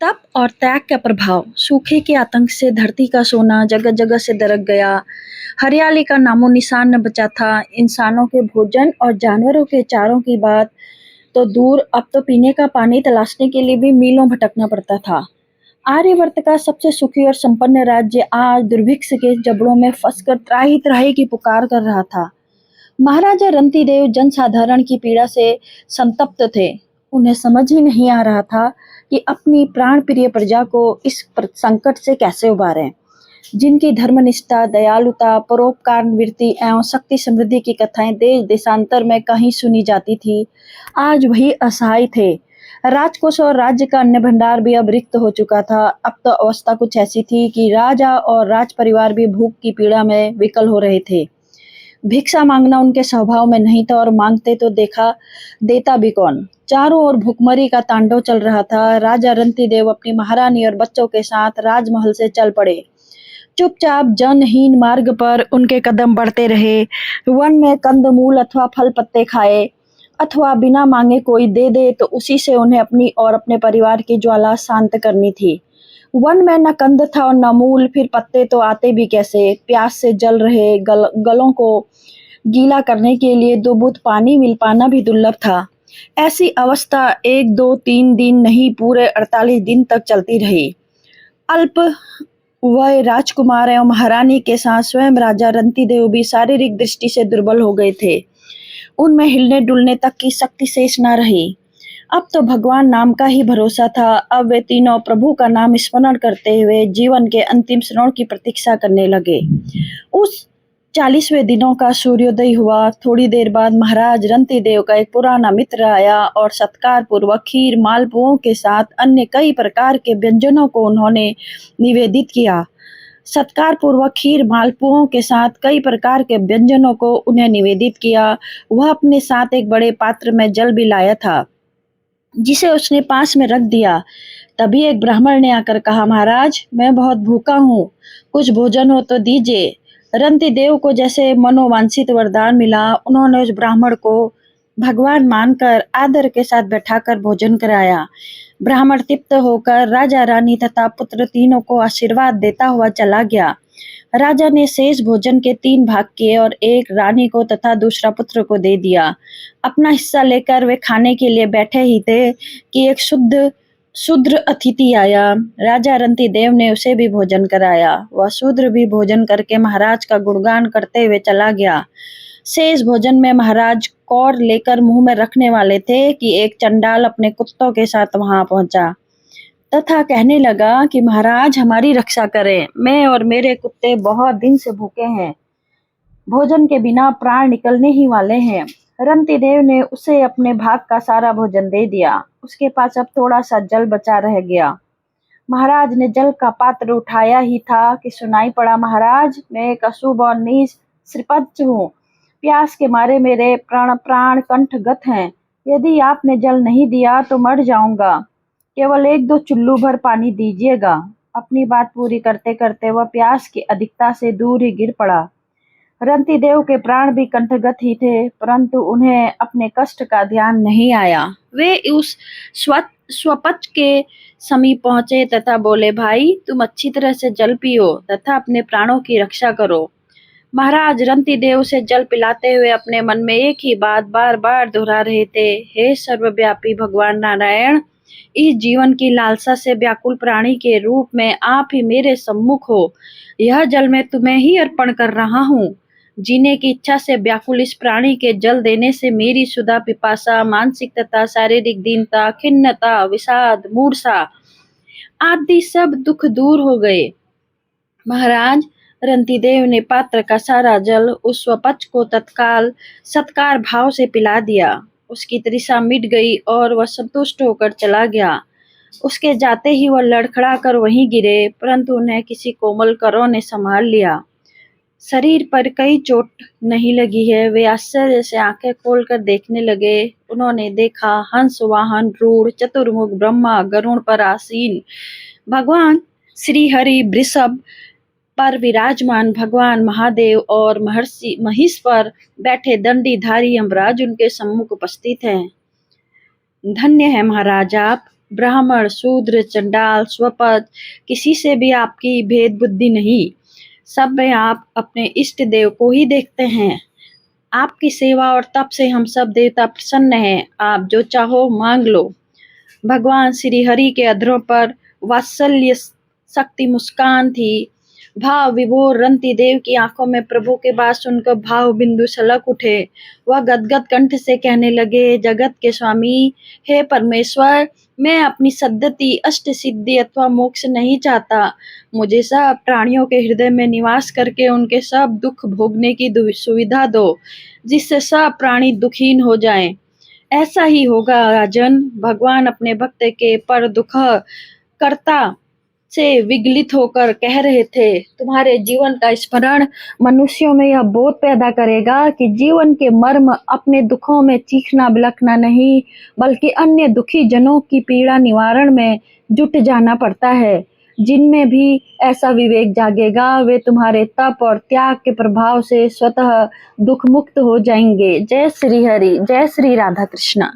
तप और त्याग का प्रभाव। सूखे के आतंक से धरती का सोना जगह जगह से दरक गया। हरियाली का नामो निशान न बचा था। इंसानों के भोजन और जानवरों के चारों की बात तो दूर, अब तो पीने का पानी तलाशने के लिए भी मीलों भटकना पड़ता था। आर्यवर्त का सबसे सुखी और संपन्न राज्य आज दुर्भिक्ष के जबड़ों में फंसकर त्राही त्राही की पुकार कर रहा था। महाराजा रंतीदेव जनसाधारण की पीड़ा से संतप्त थे। उन्हें समझ ही नहीं आ रहा था कि अपनी प्राण प्रिय प्रजा को इस संकट से कैसे उबारें। जिनकी धर्मनिष्ठा, दयालुता, परोपकार वृत्ति एवं शक्ति समृद्धि की कथाएं देश देशांतर में कहीं सुनी जाती थी, आज वही असहाय थे। राजकोष और राज्य का अन्य भंडार भी अब रिक्त हो चुका था। अब तो अवस्था कुछ ऐसी थी कि राजा और राज परिवार भी भूख की पीड़ा में विकल हो रहे थे। भिक्षा मांगना उनके स्वभाव में नहीं था और मांगते तो देखा देता भी कौन। चारों ओर भुखमरी का तांडव चल रहा था। राजा रंतीदेव अपनी महारानी और बच्चों के साथ राजमहल से चल पड़े। चुपचाप जनहीन मार्ग पर उनके कदम बढ़ते रहे। वन में कंदमूल अथवा फल पत्ते खाए, अथवा बिना मांगे कोई दे दे तो उसी से उन्हें अपनी और अपने परिवार की ज्वाला शांत करनी थी। वन में न कंद था और न मूल, फिर पत्ते तो आते भी कैसे। प्यास से जल रहे गलों को गीला करने के लिए 2 बूंद पानी मिल पाना भी दुर्लभ था। ऐसी अवस्था 1, 2, 3 दिन नहीं, पूरे 48 दिन तक चलती रही। अल्प वय राजकुमार एवं महारानी के साथ स्वयं राजा रंतीदेव भी शारीरिक दृष्टि से दुर्बल हो गए थे। उनमें हिलने डुलने तक की शक्ति शेष न रही। अब तो भगवान नाम का ही भरोसा था। अब वे तीनों प्रभु का नाम स्मरण करते हुए जीवन के अंतिम क्षणों की प्रतीक्षा करने लगे। उस 40वें दिनों का सूर्योदय हुआ। थोड़ी देर बाद महाराज रंतीदेव का एक पुराना मित्र आया और सत्कार पूर्वक खीर, मालपुओं के साथ अन्य कई प्रकार के व्यंजनों को उन्होंने निवेदित किया। सत्कार पूर्वक खीर, मालपुओं के साथ कई प्रकार के व्यंजनों को उन्हें निवेदित किया। वह अपने साथ एक बड़े पात्र में जल भी लाया था, जिसे उसने पास में रख दिया। तभी एक ब्राह्मण ने आकर कहा, महाराज मैं बहुत भूखा हूँ, कुछ भोजन हो तो दीजिए। रंतीदेव को जैसे मनोवांछित वरदान मिला। उन्होंने उस ब्राह्मण को भगवान मानकर आदर के साथ बैठाकर भोजन कराया। ब्राह्मण तृप्त होकर राजा, रानी तथा पुत्र तीनों को आशीर्वाद देता हुआ चला गया। राजा ने शेष भोजन के 3 भाग किए और एक रानी को तथा दूसरा पुत्र को दे दिया। अपना हिस्सा लेकर वे खाने के लिए बैठे ही थे कि एक शूद्र अतिथि आया। राजा रंतीदेव ने उसे भी भोजन कराया। वह शूद्र भी भोजन करके महाराज का गुणगान करते हुए चला गया। शेष भोजन में महाराज कौर लेकर मुंह में रखने वाले थे कि एक चंडाल अपने कुत्तों के साथ वहां पहुंचा तथा कहने लगा कि महाराज हमारी रक्षा करें, मैं और मेरे कुत्ते बहुत दिन से भूखे हैं, भोजन के बिना प्राण निकलने ही वाले हैं। रंतीदेव ने उसे अपने भाग का सारा भोजन दे दिया। उसके पास अब थोड़ा सा जल बचा रह गया। महाराज ने जल का पात्र उठाया ही था कि सुनाई पड़ा, महाराज मैं एक अशुभ और नीच श्रीपच हूँ। प्यास के मारे मेरे प्राण कंठगत हैं। यदि आपने जल नहीं दिया तो मर जाऊंगा। केवल 1-2 चुल्लू भर पानी दीजिएगा। अपनी बात पूरी करते करते वह प्यास की अधिकता से दूर ही गिर पड़ा। रंतीदेव के प्राण भी कंठगत ही थे, परंतु उन्हें अपने कष्ट का ध्यान नहीं आया। वे उस स्वपच के समीप पहुंचे तथा बोले, भाई तुम अच्छी तरह से जल पियो तथा अपने प्राणों की रक्षा करो। महाराज रंतीदेव से जल पिलाते हुए अपने मन में एक ही बात बार बार दोहरा रहे थे, हे सर्वव्यापी भगवान नारायण, इस जीवन की लालसा से व्याकुल प्राणी के रूप में आप ही मेरे सम्मुख हो। यह जल मैं तुम्हें ही अर्पण कर रहा हूँ। जीने की इच्छा से व्याकुल इस प्राणी के जल देने से मेरी सुधा पिपासा, मानसिक तथा शारीरिक दीनता, खिन्नता, विषाद, मूर्छा आदि सब दुख दूर हो गए। महाराज रंतीदेव ने पात्र का सारा जल उस स्वपच को तत्काल सत्कार भाव से पिला दिया। उसकी तृषा मिट गई और वह संतुष्ट होकर चला गया। उसके जाते ही वह लड़खड़ा कर वहीं गिरे, परंतु उन्हें किसी कोमल करों ने संभाल लिया। शरीर पर कई चोट नहीं लगी है। वे आश्चर्य से आंखें खोलकर देखने लगे। उन्होंने देखा, हंस वाहन रूढ़ चतुर्मुख ब्रह्मा गरुड़ पर आसीन, भगवान श्री हरि वृषभ पर विराजमान, भगवान महादेव और महर्षि महिष पर बैठे दंडीधारी यमराज उनके सम्मुख उपस्थित हैं। धन्य है महाराज आप, ब्राह्मण, शूद्र, चंडाल, स्वपद, किसी से भी आपकी भेद बुद्धि नहीं। सब में आप अपने इष्ट देव को ही देखते हैं। आपकी सेवा और तप से हम सब देवता प्रसन्न हैं। आप जो चाहो मांग लो। भगवान श्री हरि के अधरों पर वात्सल्य शक्ति मुस्कान थी। भाव विभोर रंती देव की आंखों में प्रभु के बात सुनकर भाव बिंदु छलक उठे। वह गदगद कंठ से कहने लगे, जगत के स्वामी, हे परमेश्वर, मैं अपनी सद्गति, अष्ट सिद्धि अथवा मोक्ष नहीं चाहता। मुझे सब प्राणियों के हृदय में निवास करके उनके सब दुख भोगने की सुविधा दो, जिससे सब प्राणी दुखहीन हो जाएं। ऐसा ही होगा राजन। भगवान अपने भक्त के पर दुख कर्ता से विगलित होकर कह रहे थे, तुम्हारे जीवन का स्मरण मनुष्यों में यह बोध पैदा करेगा कि जीवन के मर्म अपने दुखों में चीखना बिलखना नहीं, बल्कि अन्य दुखी जनों की पीड़ा निवारण में जुट जाना पड़ता है। जिनमें भी ऐसा विवेक जागेगा, वे तुम्हारे तप और त्याग के प्रभाव से स्वतः दुख मुक्त हो जाएंगे। जय श्री हरि, जय श्री राधा कृष्णा।